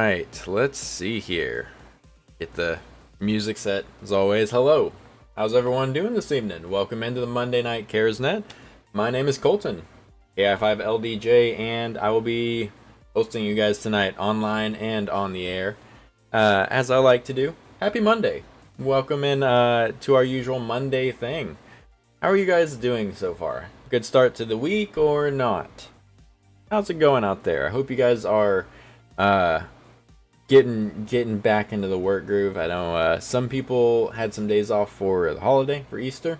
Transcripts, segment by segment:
Alright, let's see here. Get the music set as always. Hello, how's everyone doing this evening? Welcome into the Monday Night CaresNet. My name is Colton, AI5LDJ, and I will be hosting you guys tonight online and on the air, as I like to do. Happy Monday. Welcome in to our usual Monday thing. How are you guys doing so far? Good start to the week or not? How's it going out there? I hope you guys are getting back into the work groove. I know some people had some days off for the holiday, for Easter,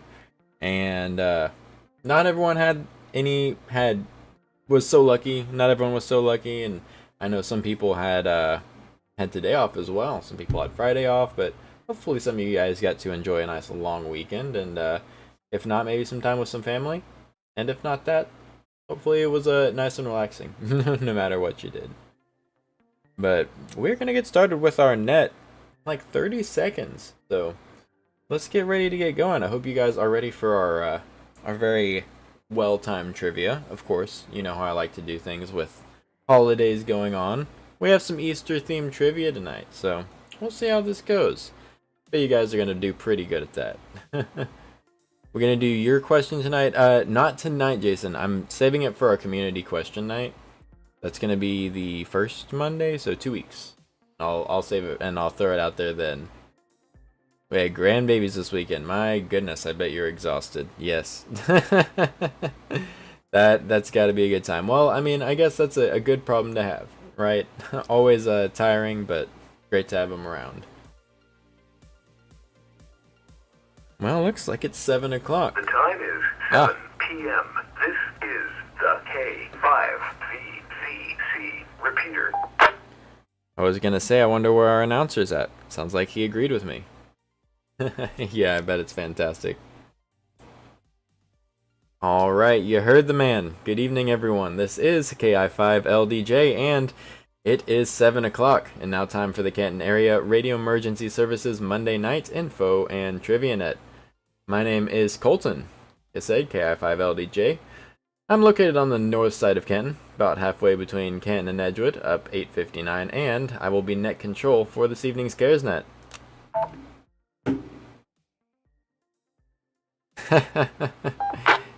and not everyone was so lucky. Not everyone was so lucky, and I know some people had today off as well. Some people had Friday off, but hopefully some of you guys got to enjoy a nice long weekend, and if not, maybe some time with some family, and if not that, hopefully it was nice and relaxing, no matter what you did. But we're going to get started with our net in like 30 seconds. So let's get ready to get going. I hope you guys are ready for our very well-timed trivia. Of course, you know how I like to do things with holidays going on. We have some Easter-themed trivia tonight, so we'll see how this goes. But you guys are going to do pretty good at that. We're going to do your question tonight. Not tonight, Jason. I'm saving it for our community question night. That's going to be the first Monday, so 2 weeks. I'll save it, and I'll throw it out there then. We had grandbabies this weekend. My goodness, I bet you're exhausted. Yes. That's got to be a good time. Well, I mean, I guess that's a good problem to have, right? Always tiring, but great to have them around. Well, looks like it's 7 o'clock. The time is 7 p.m. This is the K5VCC repeater. I was gonna say, I wonder where our announcer's at. Sounds like he agreed with me. Yeah, I bet it's fantastic. Alright, you heard the man. Good evening, everyone. This is KI5LDJ, and it is 7 o'clock, and now time for the Canton Area Radio Emergency Services Monday Night Info and Trivia Net. My name is Colton. I said KI5LDJ. I'm located on the north side of Canton, about halfway between Canton and Edgewood, up 859, and I will be net control for this evening's CaresNet.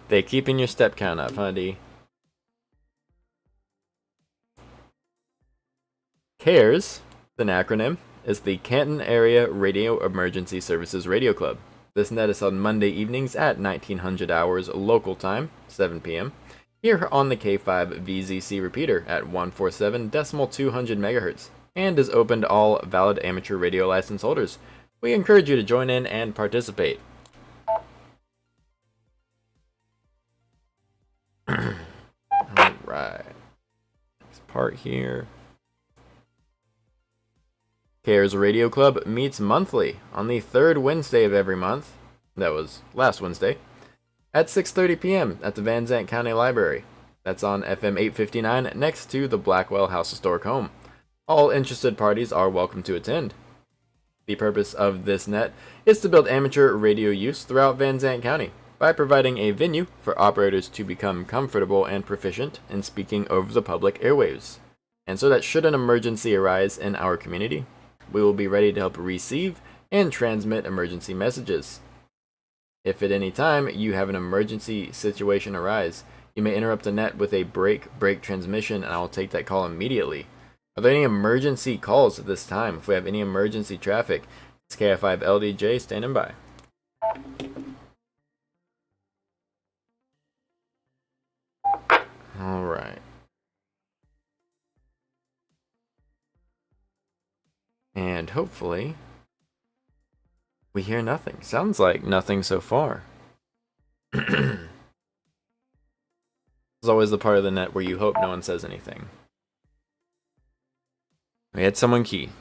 They keeping your step count up, huh, D? CARES, an acronym, is the Canton Area Radio Emergency Services Radio Club. This net is on Monday evenings at 1900 hours local time, 7 p.m., here on the K5VZC repeater at 147.200 MHz, and is open to all valid amateur radio license holders. We encourage you to join in and participate. Alright. Next part here. CARES Radio Club meets monthly on the third Wednesday of every month. That was last Wednesday. At 6:30 p.m. at the Van Zandt County Library. That's on FM 859 next to the Blackwell House Historic Home. All interested parties are welcome to attend. The purpose of this net is to build amateur radio use throughout Van Zandt County by providing a venue for operators to become comfortable and proficient in speaking over the public airwaves. And so that should an emergency arise in our community, we will be ready to help receive and transmit emergency messages. If at any time you have an emergency situation arise, you may interrupt the net with a break transmission, and I will take that call immediately. Are there any emergency calls at this time? If we have any emergency traffic, it's KI5LDJ standing by. Alright. And hopefully we hear nothing. Sounds like nothing so far. There's always the part of the net where you hope no one says anything. We had someone key.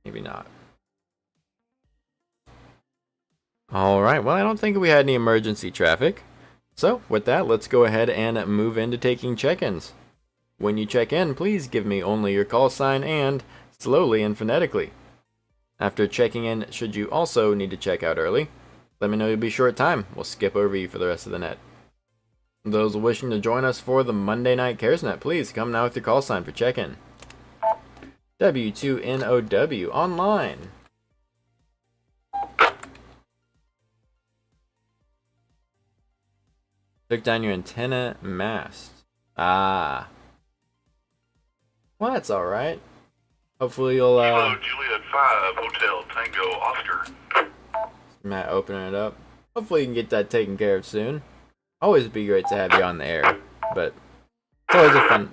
Maybe not. Alright, well, I don't think we had any emergency traffic. So, with that, let's go ahead and move into taking check-ins. When you check in, please give me only your call sign and slowly and phonetically. After checking in, should you also need to check out early, let me know you'll be short time. We'll skip over you for the rest of the net. Those wishing to join us for the Monday Night CaresNet, please come now with your call sign for check-in. W2NOW online. Took down your antenna mast. Ah. Well, that's alright. Hopefully you'll, Kilo Juliet 5, Hotel Tango Oscar. Matt opening it up. Hopefully you can get that taken care of soon. Always be great to have you on the air, but it's always a fun.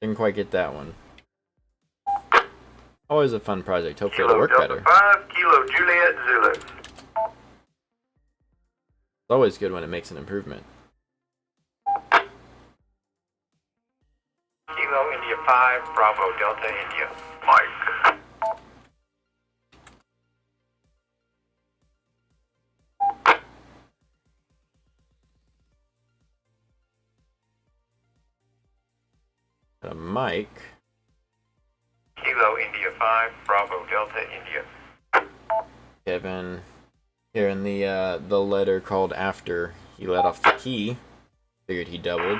Didn't quite get that one. Always a fun project. Hopefully it'll work better. 5, Kilo Juliet Zulu. It's always good when it makes an improvement. Kilo India 5, Bravo Delta India. Mike. Got a mic. Kilo India 5, Bravo Delta India. Kevin hearing the letter called after he let off the key. Figured he doubled.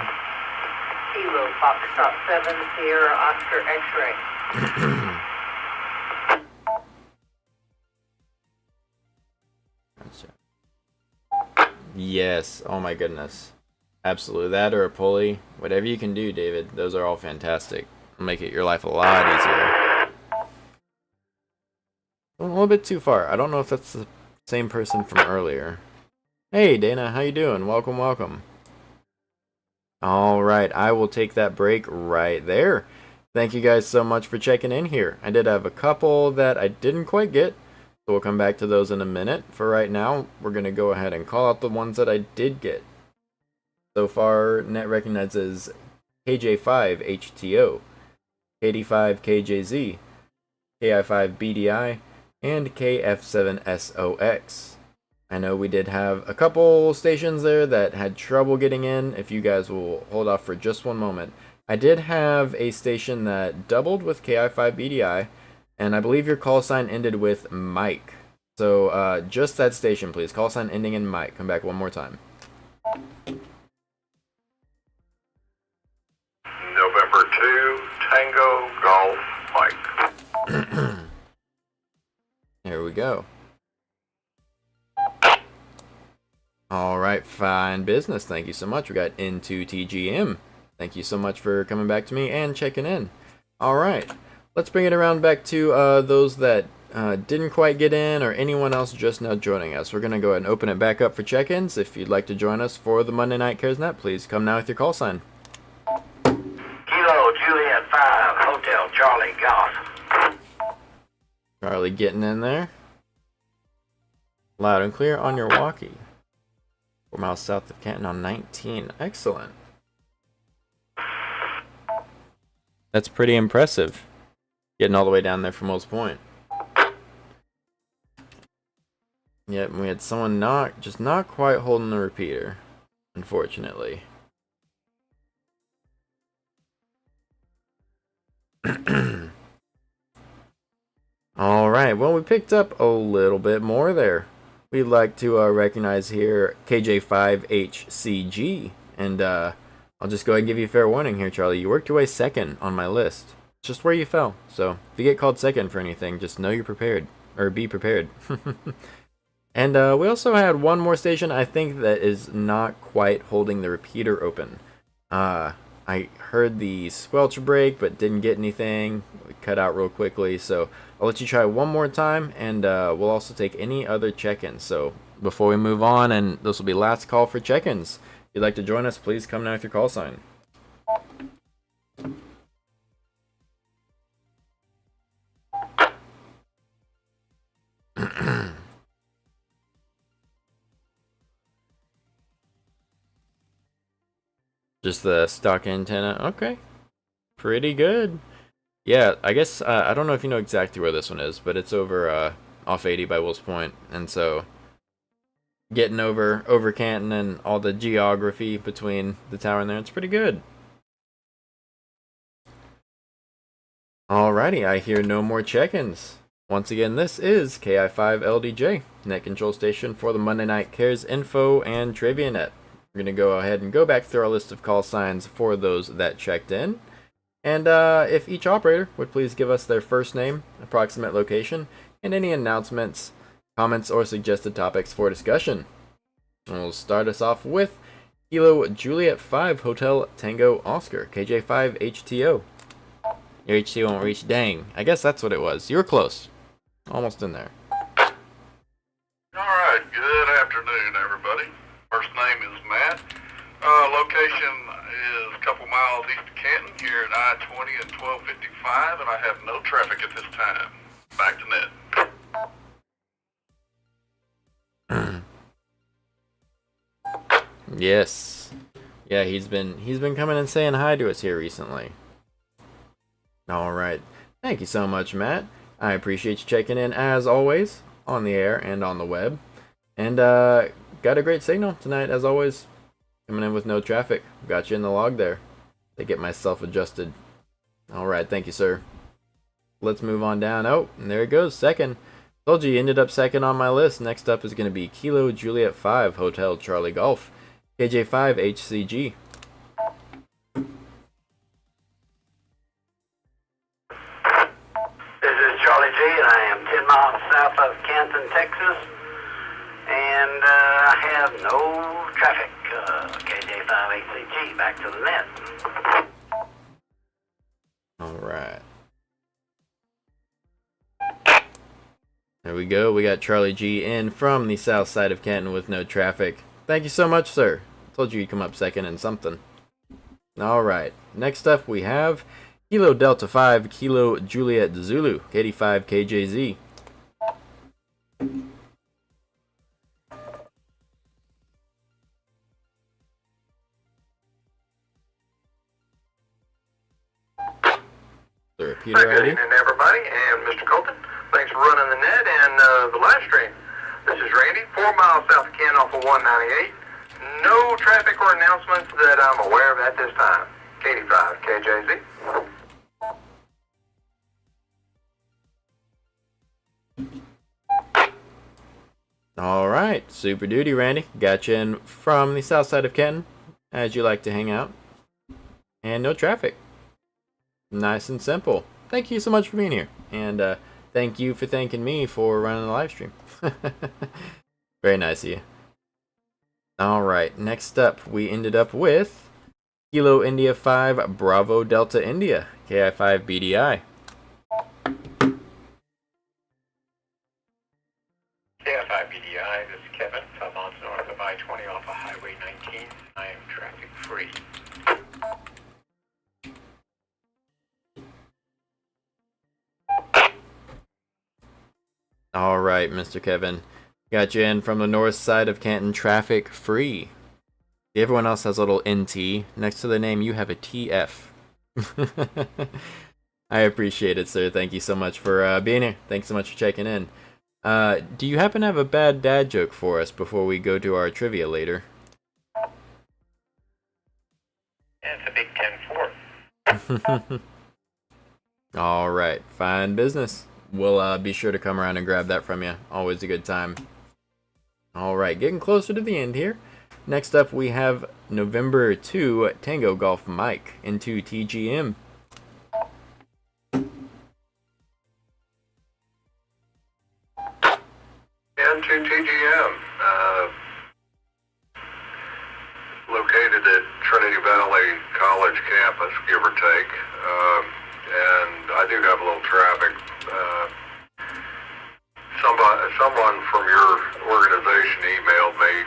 Kilo Foxtrot 7, Sierra Oscar X-ray. Yes. Oh my goodness. Absolutely. That or a pulley. Whatever you can do, David. Those are all fantastic. It'll make your life a lot easier. A little bit too far. I don't know if that's the same person from earlier. Hey, Dana. How you doing? Welcome, welcome. Alright. I will take that break right there. Thank you guys so much for checking in here. I did have a couple that I didn't quite get. So we'll come back to those in a minute. For right now, we're going to go ahead and call out the ones that I did get. So far, net recognizes KJ5HTO, KD5KJZ, KI5BDI, and KF7SOX. I know we did have a couple stations there that had trouble getting in. If you guys will hold off for just one moment. I did have a station that doubled with KI5BDI, and I believe your call sign ended with Mike. So just that station, please. Call sign ending in Mike. Come back one more time. November 2, Tango Golf Mike. There we go. Alright, fine business. Thank you so much. We got into TGM. Thank you so much for coming back to me and checking in. Alright, let's bring it around back to those that didn't quite get in or anyone else just now joining us. We're going to go ahead and open it back up for check-ins. If you'd like to join us for the Monday Night CaresNet, please come now with your call sign. Kilo Juliet 5, Hotel Charlie Golf. Charlie getting in there. Loud and clear on your walkie. 4 miles south of Canton on 19. Excellent. That's pretty impressive. Getting all the way down there from Wills Point. Yep, we had someone just not quite holding the repeater, unfortunately. Alright, well we picked up a little bit more there. We'd like to recognize here KJ5HCG, and I'll just go ahead and give you a fair warning here, Charlie. You worked your way second on my list. Just where you fell. So if you get called second for anything, just know you're prepared, or be prepared. And we also had one more station, I think, that is not quite holding the repeater open. I heard the squelch break, but didn't get anything. We cut out real quickly, so I'll let you try one more time, and we'll also take any other check-ins. So before we move on, and this will be last call for check-ins, if you'd like to join us, please come now with your call sign. Just the stock antenna. Okay. Pretty good. Yeah, I guess, I don't know if you know exactly where this one is, but it's over off 80 by Wills Point. And so, getting over Canton and all the geography between the tower and there, it's pretty good. Alrighty, I hear no more check-ins. Once again, this is KI5LDJ, net control station for the Monday Night Cares Info and Trivia Net. We're going to go ahead and go back through our list of call signs for those that checked in. And if each operator would please give us their first name, approximate location, and any announcements, comments, or suggested topics for discussion. And we'll start us off with Kilo Juliet 5 Hotel Tango Oscar, KJ5 HTO. Your HTO won't reach. Dang, I guess that's what it was. You were close. Almost in there. Alright, good afternoon, everybody. First name is Matt. Location is a couple miles east of Canton, here at I-20 and 1255, and I have no traffic at this time. Back to net. Yes. Yeah, he's been coming and saying hi to us here recently. Alright. Thank you so much, Matt. I appreciate you checking in as always, on the air and on the web. And got a great signal tonight as always. Coming in with no traffic. Got you in the log there. To get myself adjusted. Alright, thank you, sir. Let's move on down. Oh, and there it goes. Second. Told you ended up second on my list. Next up is going to be Kilo Juliet 5 Hotel Charlie Golf. KJ5 HCG. This is Charlie G, and I am 10 miles south of Canton, Texas, and I have no traffic. KJ5HCG, back to the net. Alright. There we go. We got Charlie G in from the south side of Canton with no traffic. Thank you so much, sir. Told you you'd come up second in something. Alright. Next up we have Kilo Delta 5 Kilo Juliet Zulu, KD5 KJZ. The repeater Good ID. evening, everybody, and Mr. Colton. Thanks for running the net and the live stream. This is Randy, 4 miles south of Canton off of 198. No traffic or announcements that I'm aware of at this time. KD5 KJZ. Alright, super duty, Randy. Got you in from the south side of Canton, as you like to hang out. And no traffic. Nice and simple. Thank you so much for being here. And thank you for thanking me for running the live stream. Very nice of you. Alright, next up we ended up with Kilo India 5 Bravo Delta India, KI5 BDI. KI5 BDI, this is Kevin, 5 miles north of I-20 off of Highway 19. I am traffic free. Alright, Mr. Kevin. Got you in from the north side of Canton, traffic free. Everyone else has a little NT. Next to the name, you have a TF. I appreciate it, sir. Thank you so much for being here. Thanks so much for checking in. Do you happen to have a bad dad joke for us before we go to our trivia later? And it's a Big 10-4. Alright, fine business. We'll be sure to come around and grab that from you. Always a good time. Alright, getting closer to the end here. Next up we have November 2 Tango Golf Mike into TGM. And to TGM, located at Trinity Valley College campus, give or take. And I do have a little traffic. Someone from your organization emailed me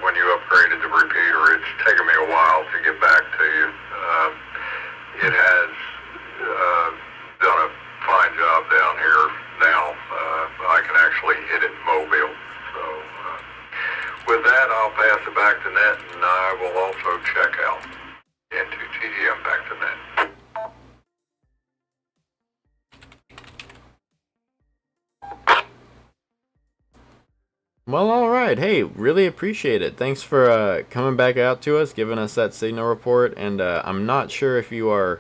when you upgraded the repeater. It's taken me a while to get back to you. It has done a fine job down here now. I can actually hit it mobile. So with that, I'll pass it back to net, and I will also check out into TGM back to net. Well, alright. Hey, really appreciate it. Thanks for coming back out to us, giving us that signal report. And I'm not sure if you are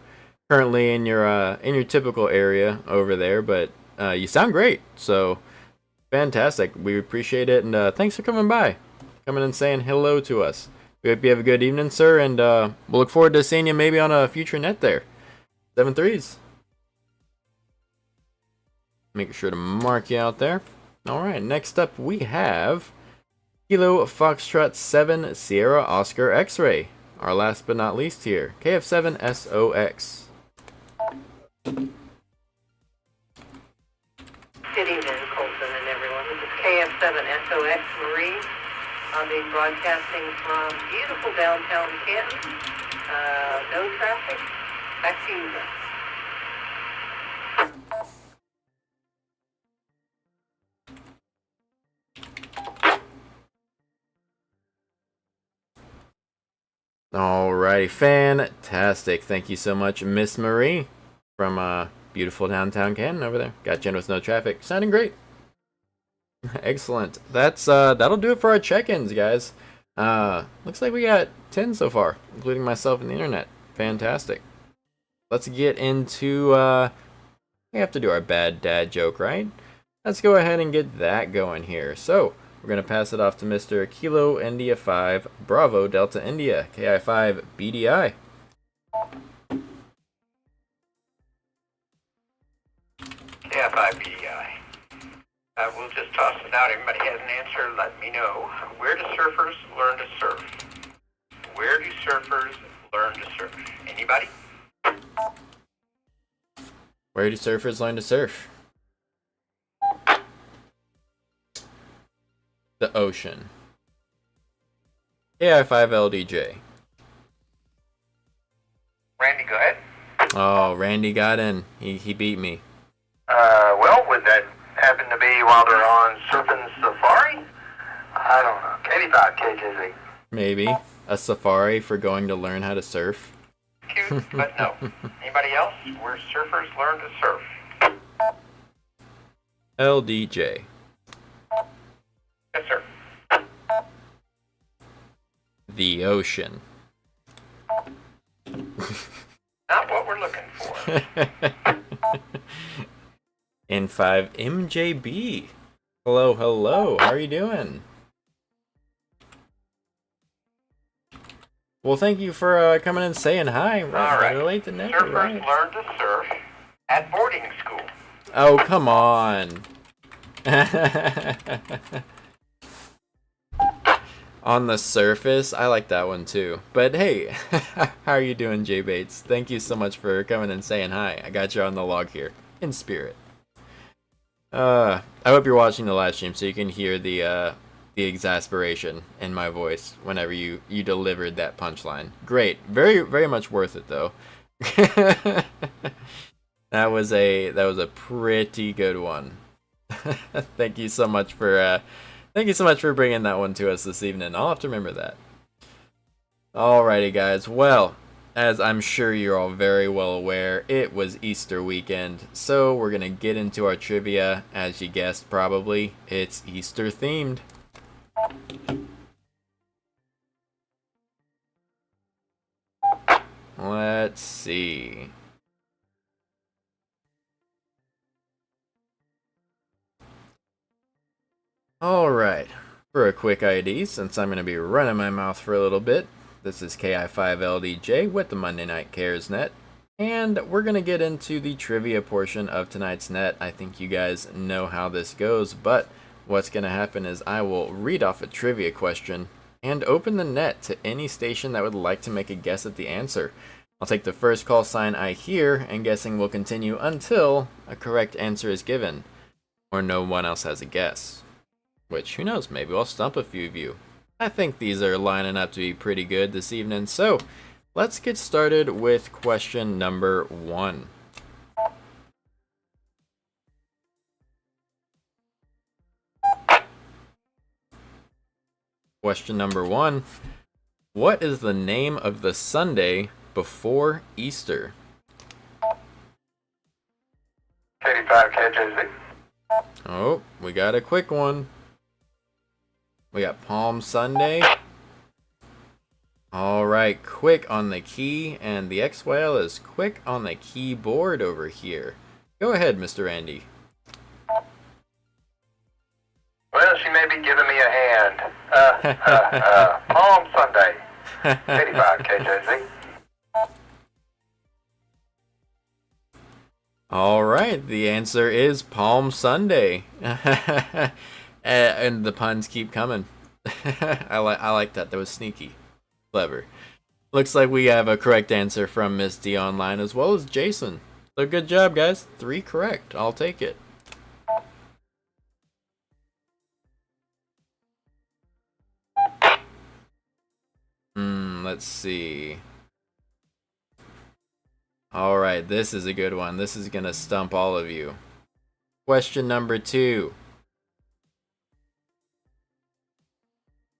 currently in your typical area over there, but you sound great. So fantastic. We appreciate it, and thanks for coming by, coming and saying hello to us. We hope you have a good evening, sir, and we'll look forward to seeing you maybe on a future net there. 7-3s. Make sure to mark you out there. All right, next up we have Kilo Foxtrot 7 Sierra Oscar X-Ray. Our last but not least here, KF7SOX. Good evening, Colton and everyone. This is KF7SOX Marie. I'll be broadcasting from beautiful downtown Canton. No traffic. Back to you guys. Alrighty, fantastic. Thank you so much, Miss Marie, from beautiful downtown Canton over there. Got you in with no traffic. Sounding great. Excellent. That's that'll do it for our check-ins, guys. Looks like we got 10 so far, including myself and the internet. Fantastic. Let's get into we have to do our bad dad joke, right? Let's go ahead and get that going here. So we're gonna pass it off to Mr. Kilo India 5 Bravo Delta India KI5 BDI. Yeah, 5 BDI. We'll just toss it out. Everybody has an answer. Let me know. Where do surfers learn to surf? Where do surfers learn to surf? Anybody? Where do surfers learn to surf? The ocean. KI5LDJ. Randy, go ahead. Oh, Randy got in. He beat me. Well, would that happen to be while they're on surfing safari? I don't know. 85 KJZ. Maybe. A safari for going to learn how to surf. Cute, but no. Anybody else? Where surfers learn to surf? LDJ. Yes, sir. The ocean. Not what we're looking for. N5 MJB. Hello, hello. How are you doing? Well, thank you for coming and saying hi. All right. Better late than never, Surfers right? learn to surf at boarding school. Oh, come on. On the surface, I like that one too. But hey, how are you doing, Jay Bates? Thank you so much for coming and saying hi. I got you on the log here, in spirit. I hope you're watching the live stream so you can hear the exasperation in my voice whenever you delivered that punchline. Great, very very much worth it though. That was a pretty good one. Thank you so much for bringing that one to us this evening. I'll have to remember that. Alrighty, guys. Well, as I'm sure you're all very well aware, it was Easter weekend, so we're gonna get into our trivia. As you guessed, probably it's Easter themed. Let's see. Alright, for a quick ID, since I'm going to be running my mouth for a little bit, this is KI5LDJ with the Monday Night Cares Net, and we're going to get into the trivia portion of tonight's net. I think you guys know how this goes, but what's going to happen is I will read off a trivia question and open the net to any station that would like to make a guess at the answer. I'll take the first call sign I hear, and guessing will continue until a correct answer is given, or no one else has a guess. Which, who knows, maybe I'll stump a few of you. I think these are lining up to be pretty good this evening, so let's get started with question number 1. Question number 1. What is the name of the Sunday before Easter? 85 KJZ. Oh, we got a quick one. We got Palm Sunday. Alright, quick on the key, and the X-Whale is quick on the keyboard over here. Go ahead, Mr. Andy. Palm Sunday. 85 KJZ. All right, the answer is Palm Sunday. And the puns keep coming. I like that. That was sneaky. Clever. Looks like we have a correct answer from Miss D online as well as Jason. So good job, guys. 3 correct. I'll take it. Let's see. All right, this is a good one. This is going to stump all of you. Question number 2.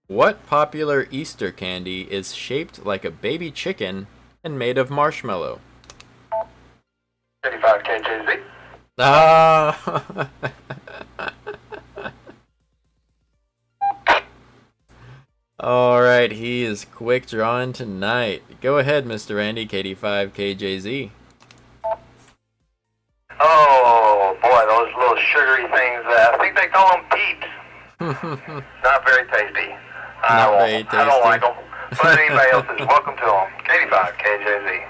What popular Easter candy is shaped like a baby chicken and made of marshmallow? 85 KJZ. Ah! All right, he is quick drawing tonight. Go ahead, Mr. Randy, KD5KJZ. Oh boy, those little sugary things. I think they call them peeps. Not very tasty. I don't like them. But anybody else is welcome to them. 85 KJZ.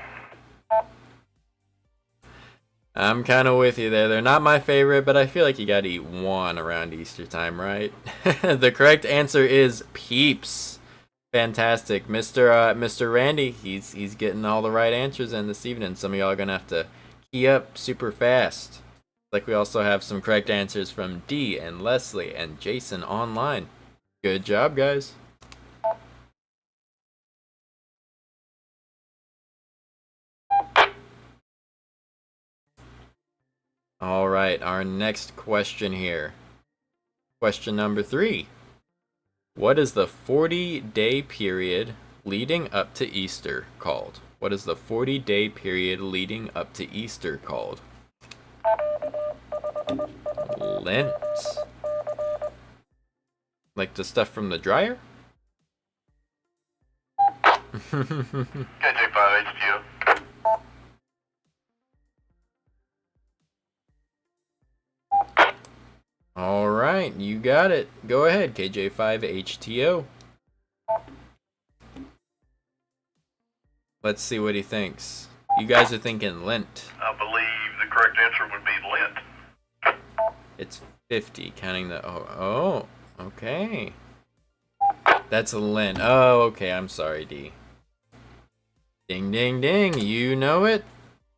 I'm kind of with you there. They're not my favorite, but I feel like you gotta eat one around Easter time, right? The correct answer is Peeps. Fantastic. Mr. Randy, he's getting all the right answers in this evening. Some of y'all are gonna have to key up super fast. Like we also have some correct answers from D and Leslie and Jason online. Good job, guys. All right, our next question here. Question number 3. What is the 40-day period leading up to Easter called? What is the 40-day period leading up to Easter called? Lent. Like the stuff from the dryer? KJ5HTO. All right, you got it. Go ahead, KJ5HTO. Let's see what he thinks. You guys are thinking Lent. I believe the correct answer would be Lent. It's 50, counting the... Oh, okay. That's a Lent. Oh, okay, I'm sorry, D. Ding, ding, ding. You know it.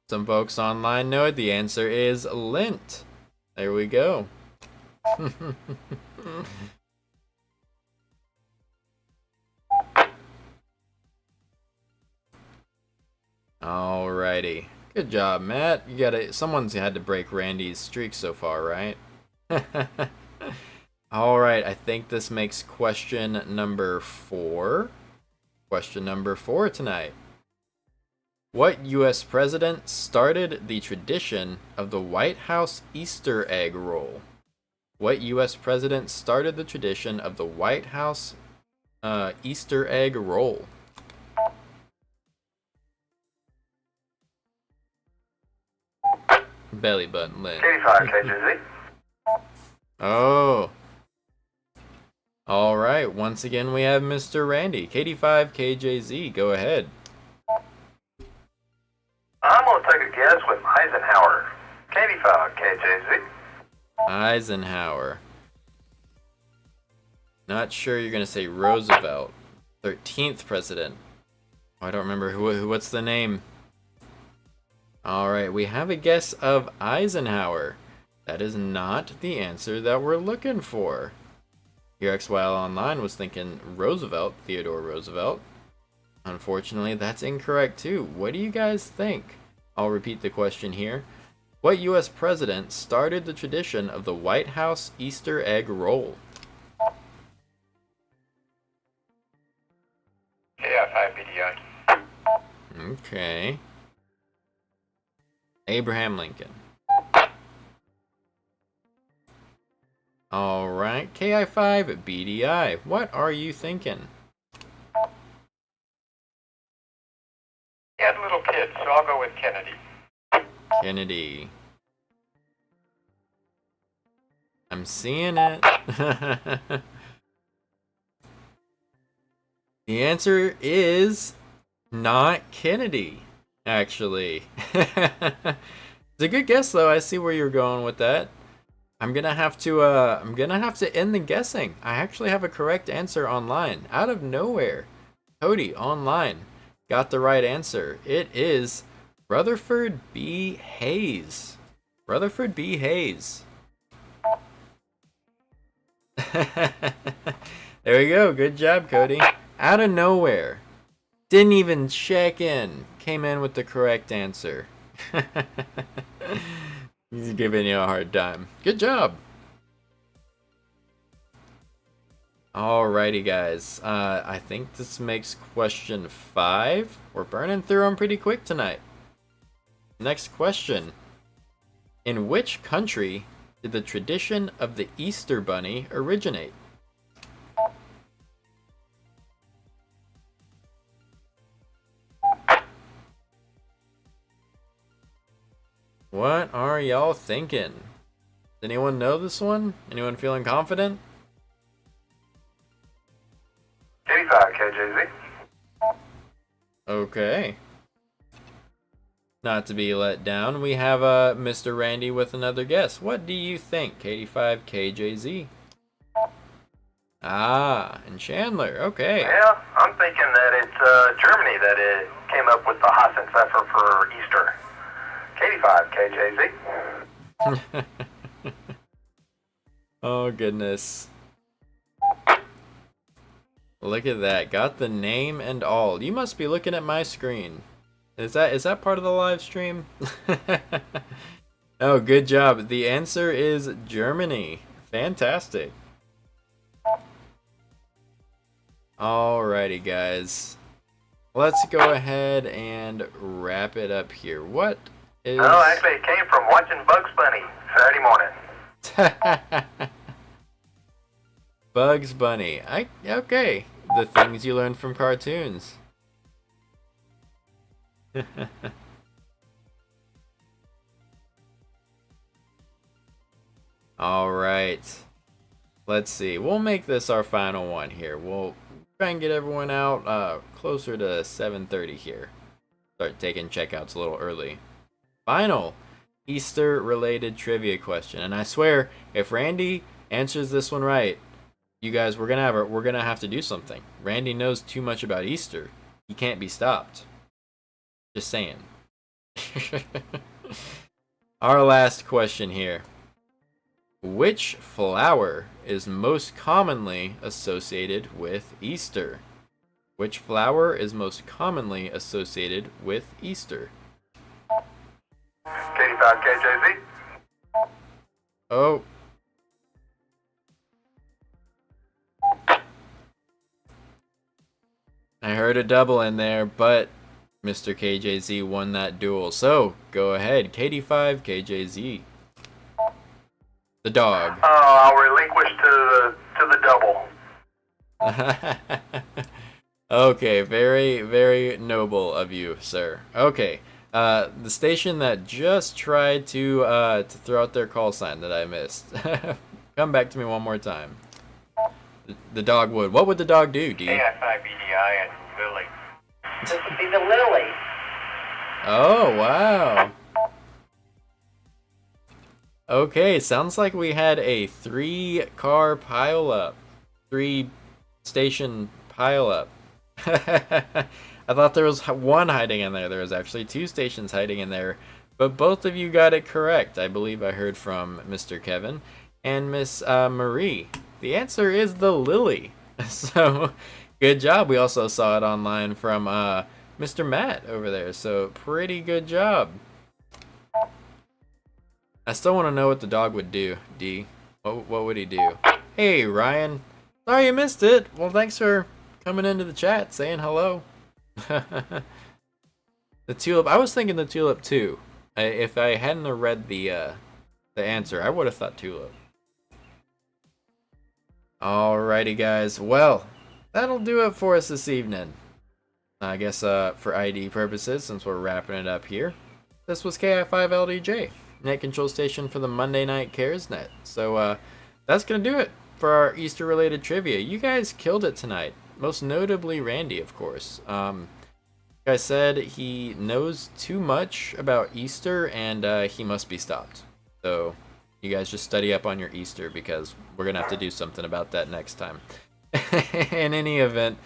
Some folks online know it. The answer is Lent. There we go. Alrighty. Good job, Matt. You gotta. Someone's had to break Randy's streak so far, right? Alright, I think this makes question number 4. Question number 4 tonight. What U.S. president started the tradition of the White House Easter egg roll? What U.S. president started the tradition of the White House Easter egg roll? Belly button Lynn. 85 KJZ. Oh. All right. Once again, we have Mr. Randy. KD5KJZ. Go ahead. I'm going to take a guess with Eisenhower. 85 KJZ. Eisenhower. Not sure you're gonna say Roosevelt. 13th president. I don't remember what's the name. Alright, we have a guess of Eisenhower. That is not the answer that we're looking for. Your XYL Online was thinking Roosevelt, Theodore Roosevelt. Unfortunately, that's incorrect too. What do you guys think? I'll repeat the question here. What U.S. president started the tradition of the White House Easter egg roll? KF5BDI. Okay. Abraham Lincoln. Alright, KI5BDI. What are you thinking? He had little kids, so I'll go with Kennedy. Kennedy. I'm seeing it. The answer is not Kennedy, actually. It's a good guess, though. I see where you're going with that. I'm gonna have to end the guessing. I actually have a correct answer online. Out of nowhere. Cody online got the right answer. It is Rutherford B. Hayes. Rutherford B. Hayes. There we go. Good job, Cody. Out of nowhere. Didn't even check in. Came in with the correct answer. He's giving you a hard time. Good job. Alrighty, guys. I think this makes question 5. We're burning through them pretty quick tonight. Next question. In which country did the tradition of the Easter Bunny originate? What are y'all thinking? Does anyone know this one? Anyone feeling confident? 85 KJZ. Okay. Not to be let down, we have Mr. Randy with another guess. What do you think, K85 KJZ? Ah, and Chandler, okay. Yeah, I'm thinking that it's Germany that it came up with the Hassenpfeffer for Easter. 85 KJZ. Oh, goodness. Look at that. Got the name and all. You must be looking at my screen. Is that part of the live stream? Oh, good job. The answer is Germany. Fantastic. Alrighty, guys. Let's go ahead and wrap it up here. What is... No, actually it came from watching Bugs Bunny Saturday morning. Bugs Bunny. Okay. The things you learn from cartoons. All right. Let's see. We'll make this our final one here. We'll try and get everyone out closer to 7:30 here. Start taking checkouts a little early. Final Easter related trivia question. And I swear, if Randy answers this one right, you guys, we're gonna have to do something. Randy knows too much about Easter. He can't be stopped. Just saying. Our last question here. Which flower is most commonly associated with Easter? Which flower is most commonly associated with Easter? 85 KJZ. Oh. I heard a double in there, but Mr. KJZ won that duel. So, go ahead, KD5 KJZ. The dog. Oh, I'll relinquish to the double. Okay, very, very noble of you, sir. Okay, the station that just tried to throw out their call sign that I missed. Come back to me one more time. The dog would. What would the dog do, D? AFI-BDI and Lily. This would be the Lily. Oh, wow. Okay, sounds like we had a 3-car pileup. 3-station pileup. I thought there was one hiding in there. There was actually 2 stations hiding in there. But both of you got it correct. I believe I heard from Mr. Kevin and Miss Marie. The answer is the Lily. So, good job. We also saw it online from Mr. Matt over there. So, pretty good job. I still want to know what the dog would do, D. What would he do? Hey, Ryan. Sorry you missed it. Well, thanks for coming into the chat, saying hello. The tulip. I was thinking the tulip too. If I hadn't read the answer, I would have thought tulip. Alrighty, guys. Well, that'll do it for us this evening. I guess for ID purposes, since we're wrapping it up here, this was KI5LDJ, net control station for the Monday Night Cares Net. So that's gonna do it for our Easter-related trivia. You guys killed it tonight. most notably Randy, of course. Like I said, he knows too much about Easter, and he must be stopped. So you guys just study up on your Easter, because we're gonna have to do something about that next time. In any event,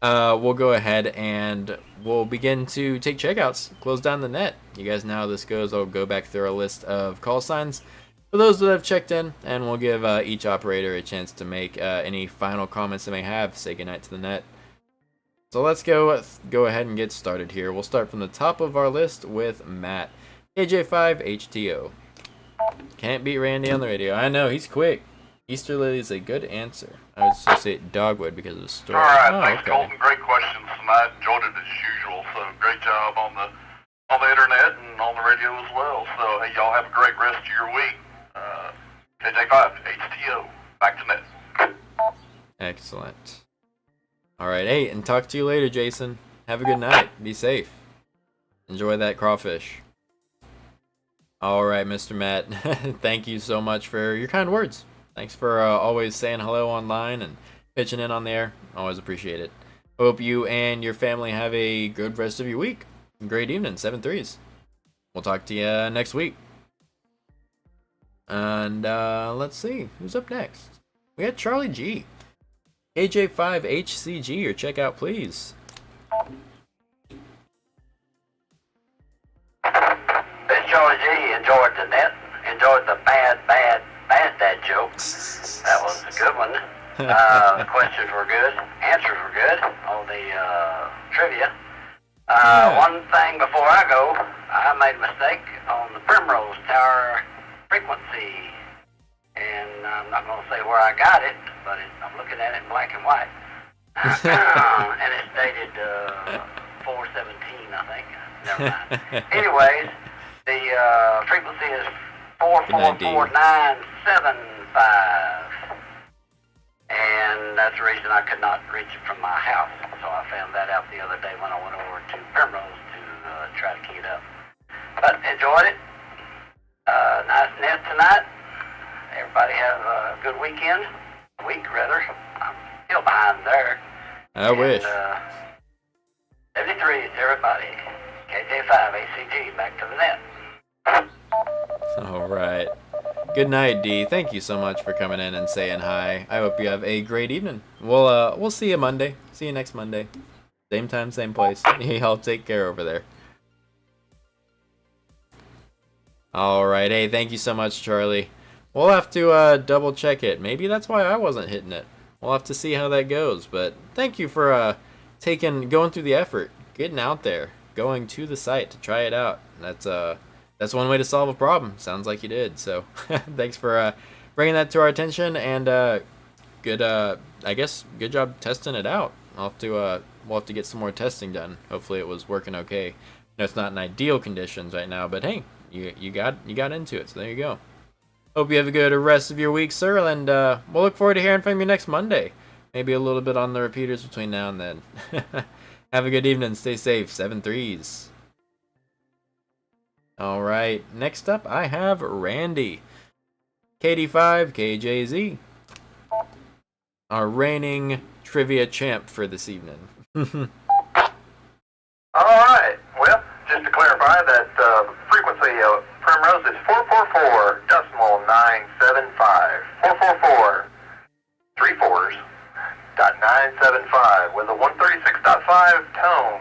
we'll go ahead and we'll begin to take checkouts, close down the net. You guys know how this goes. I'll go back through our list of call signs for those that have checked in, and we'll give each operator a chance to make any final comments they may have. Say goodnight to the net. So let's go ahead and get started here. We'll start from the top of our list with Matt. KJ5HTO. Can't beat Randy on the radio. I know, he's quick. Easter Lily is a good answer. I would associate Dogwood because of the story. Alright, oh, thanks, okay. Colton. Great questions tonight. Enjoyed it as usual. So great job on the internet and on the radio as well. So hey, y'all have a great rest of your week. KJ5HTO. Back to net. Excellent. Alright, hey, and talk to you later, Jason. Have a good night. Be safe. Enjoy that crawfish. Alright, Mr. Matt. Thank you so much for your kind words. Thanks for always saying hello online and pitching in on the air. Always appreciate it. Hope you and your family have a good rest of your week. Great evening, 7-3s. We'll talk to you next week. And let's see, who's up next? We got Charlie G. AJ5HCG, your checkout, please. This Charlie G enjoyed the net, enjoyed the bad dad jokes. That was a good one. Questions were good, answers were good on the trivia. One thing before I go, I made a mistake on the Primrose Tower frequency, and I'm not going to say where I got it, but I'm looking at it in black and white. And it's dated 4/17, I think. Never mind. Anyways, the frequency is 44497.5. And that's the reason I could not reach it from my house. So I found that out the other day when I went over to Primrose to try to key it up. But enjoyed it. Nice net tonight. Everybody have a good weekend. Week, rather. I'm still behind there. I wish. 73s, everybody. KJ5ACG, back to the net. Alright. Good night, D. Thank you so much for coming in and saying hi. I hope you have a great evening. We'll see you Monday. See you next Monday. Same time, same place. Y'all take care over there. Alright, hey, thank you so much, Charlie. We'll have to double check it. Maybe that's why I wasn't hitting it. We'll have to see how that goes. But thank you for going through the effort, getting out there, going to the site to try it out. That's one way to solve a problem. Sounds like you did. So thanks for bringing that to our attention, and good job testing it out. We'll have to get some more testing done. Hopefully it was working okay. No, it's not in ideal conditions right now, but hey, you got into it, so there you go. Hope you have a good rest of your week, sir, and we'll look forward to hearing from you next Monday. Maybe a little bit on the repeaters between now and then. Have a good evening. Stay safe. 7-3s. Alright, next up I have Randy. KD5KJZ. Our reigning trivia champ for this evening. Alright, well, just to clarify that frequency of Primrose is 444.975. 444 .975 with a 136.5 tone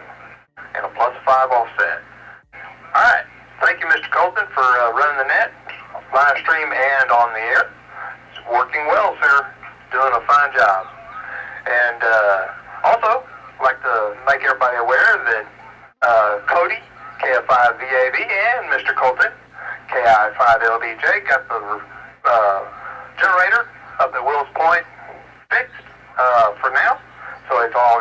and a +5 offset. Alright, thank you, Mr. Colton, for running the net, live stream and on the air. It's working well, sir. Doing a fine job. And also, I'd like to make everybody aware that Cody, KF5VAB, and Mr. Colton, KI5LBJ, got the generator up at Wills Point fixed for now. So it's all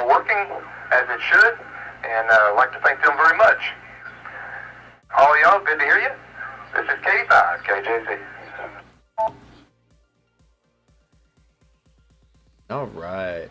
working as it should, and I'd like to thank them very much. All y'all, good to hear you. This is K5KJZ. All right.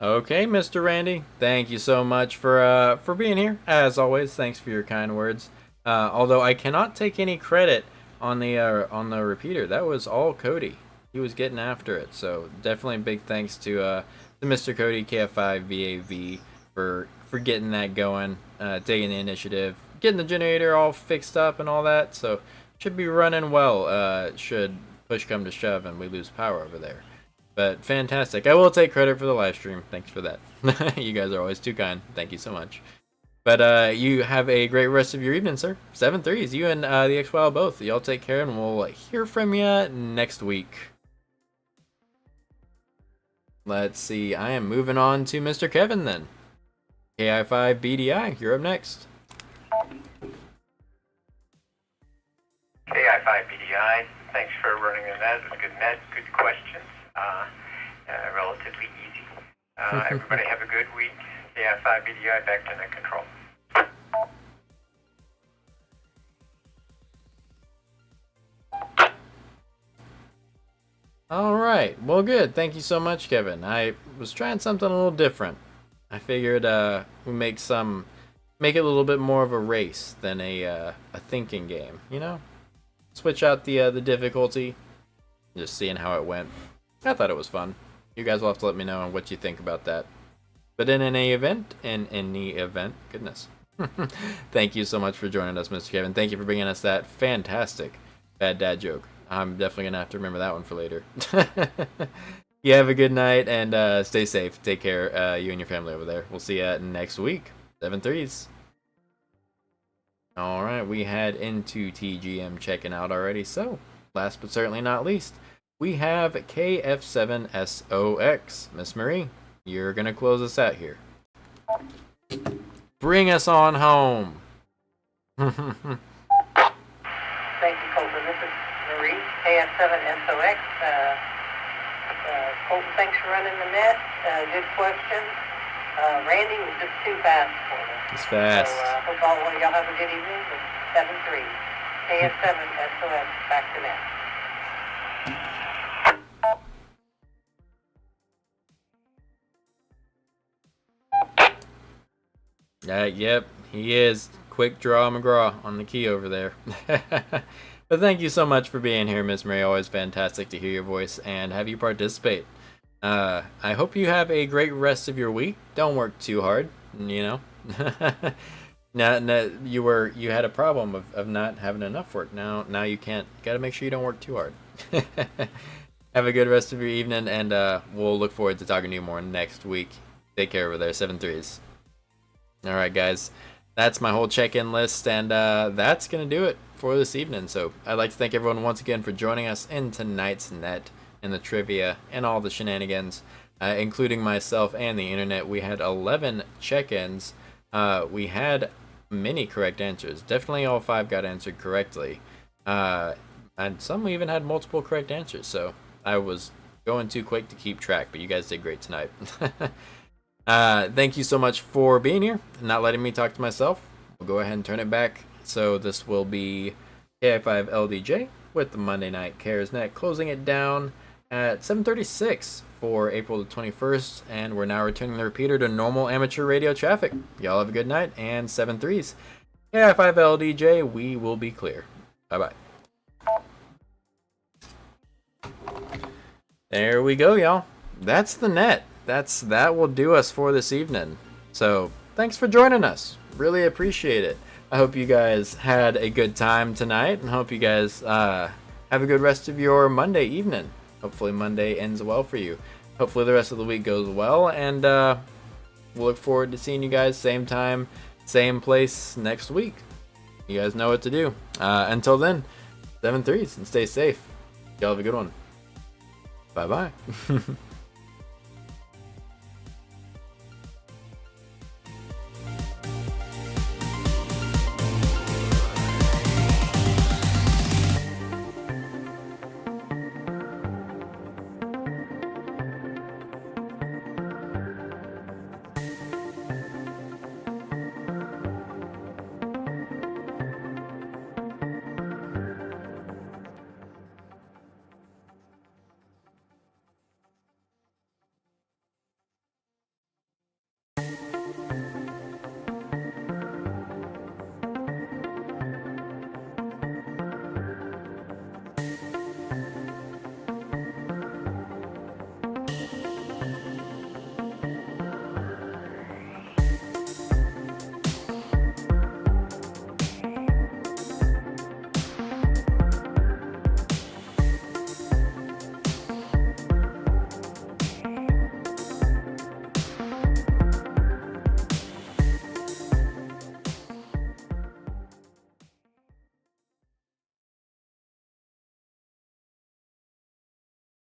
Okay, Mr. Randy, thank you so much for being here. As always, thanks for your kind words. Although I cannot take any credit on the repeater. That was all Cody. he was getting after it. So definitely big thanks to Mr. Cody KF5 VAV for getting that going, taking the initiative, getting the generator all fixed up and all that. So should be running well. Should push come to shove and we lose power over there. But fantastic. I will take credit for the live stream. Thanks for that. You guys are always too kind. Thank you so much. But you have a great rest of your evening, sir. 7-3s. You and the X-File both. Y'all take care, and we'll hear from you next week. Let's see. I am moving on to Mr. Kevin then. KI5BDI, you're up next. KI5BDI, thanks for running the net. It was a good net, good questions. Relatively easy. Everybody have a good week. KI5BDI, back to net control. Alright, well good. Thank you so much, Kevin. I was trying something a little different. I figured we make it a little bit more of a race than a thinking game, you know? Switch out the difficulty, just seeing how it went. I thought it was fun. You guys will have to let me know on what you think about that. But in any event, goodness. Thank you so much for joining us, Mr. Kevin. Thank you for bringing us that fantastic bad dad joke. I'm definitely going to have to remember that one for later. You have a good night and stay safe. Take care, you and your family over there. We'll see you next week. 7-3s. Alright, we head into TGM checking out already. So, last but certainly not least, we have KF7SOX. Miss Marie, you're going to close us out here. Bring us on home. Thank you, Colton. This is Marie, KF7SOX. Colton, thanks for running the net. Good question. Randy was just too fast for me. He's fast. So hope all of y'all have a good evening. 7-3. KF7SOX, back to net. Yep, he is. Quick draw McGraw on the key over there. But thank you so much for being here, Miss Marie. Always fantastic to hear your voice and have you participate. I hope you have a great rest of your week. Don't work too hard, you know. Now you had a problem of not having enough work. Now you can't. You gotta make sure you don't work too hard. Have a good rest of your evening, and we'll look forward to talking to you more next week. Take care over there. 7-3s. All right, guys. That's my whole check-in list, and that's going to do it for this evening. So I'd like to thank everyone once again for joining us in tonight's net and the trivia and all the shenanigans, including myself and the internet. We had 11 check-ins. We had many correct answers. Definitely all 5 got answered correctly. And some even had multiple correct answers. So I was going too quick to keep track, but you guys did great tonight. Thank you so much for being here and not letting me talk to myself. We'll go ahead and turn it back. So this will be KI5LDJ with the Monday Night Cares Net, closing it down at 7:36 for April the 21st, and we're now returning the repeater to normal amateur radio traffic. Y'all have a good night, and 7-3s. KI5LDJ, we will be clear. Bye-bye. There we go, y'all. That's the net. That will do us for this evening. So thanks for joining us. Really appreciate it. I hope you guys had a good time tonight, and hope you guys have a good rest of your Monday evening. Hopefully Monday ends well for you. Hopefully the rest of the week goes well, and we'll look forward to seeing you guys same time, same place next week. You guys know what to do. Until then, 7-3s and stay safe. Y'all have a good one. Bye-bye.